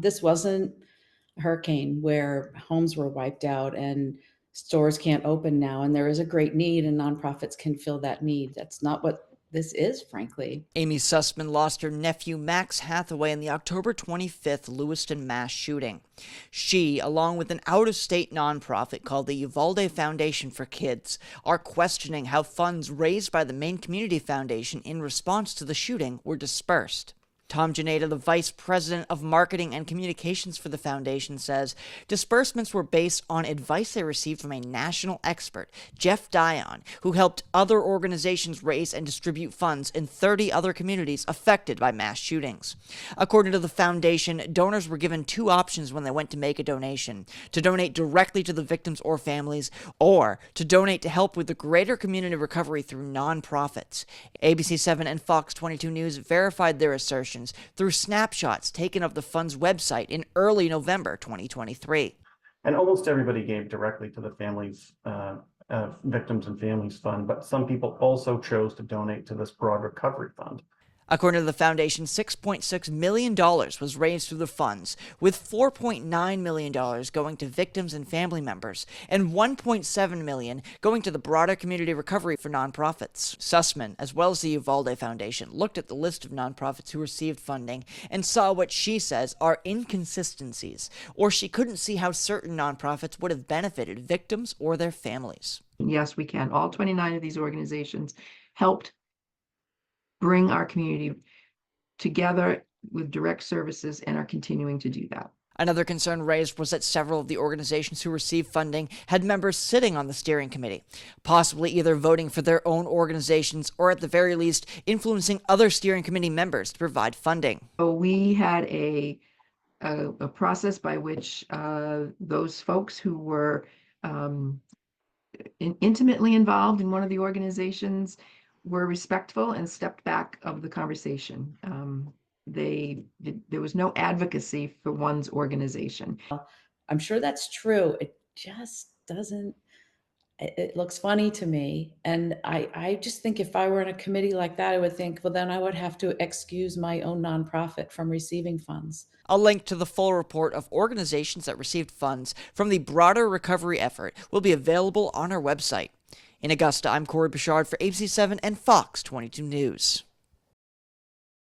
This wasn't a hurricane where homes were wiped out and stores can't open now, and there is a great need, and nonprofits can fill that need. That's not what this is, frankly. Amy Sussman lost her nephew Max Hathaway in the October 25th Lewiston mass shooting. She, along with an out-of-state nonprofit called the Uvalde Foundation for Kids, are questioning how funds raised by the Maine Community Foundation in response to the shooting were dispersed. Tom Janeda, the Vice President of Marketing and Communications for the foundation, says disbursements were based on advice they received from a national expert, Jeff Dion, who helped other organizations raise and distribute funds in 30 other communities affected by mass shootings. According to the foundation, donors were given two options when they went to make a donation: to donate directly to the victims or families, or to donate to help with the greater community recovery through nonprofits. ABC7 and Fox 22 News verified their assertion through snapshots taken of the fund's website in early November 2023. And almost everybody gave directly to the families, Victims and Families Fund, but some people also chose to donate to this broad recovery fund. According to the foundation, $6.6 million was raised through the funds, with $4.9 million going to victims and family members, and $1.7 million going to the broader community recovery for nonprofits. Sussman, as well as the Uvalde Foundation, looked at the list of nonprofits who received funding and saw what she says are inconsistencies, or she couldn't see how certain nonprofits would have benefited victims or their families. Yes, we can. All 29 of these organizations helped bring our community together with direct services and are continuing to do that. Another concern raised was that several of the organizations who received funding had members sitting on the steering committee, possibly either voting for their own organizations or at the very least influencing other steering committee members to provide funding. So we had a process by which those folks who were intimately involved in one of the organizations were respectful and stepped back of the conversation. There was no advocacy for one's organization. I'm sure that's true. It just doesn't, it looks funny to me. And I just think if I were in a committee like that, I would think, well, then I would have to excuse my own nonprofit from receiving funds. A link to the full report of organizations that received funds from the broader recovery effort will be available on our website. In Augusta, I'm Corey Bouchard for ABC7 and Fox 22 News.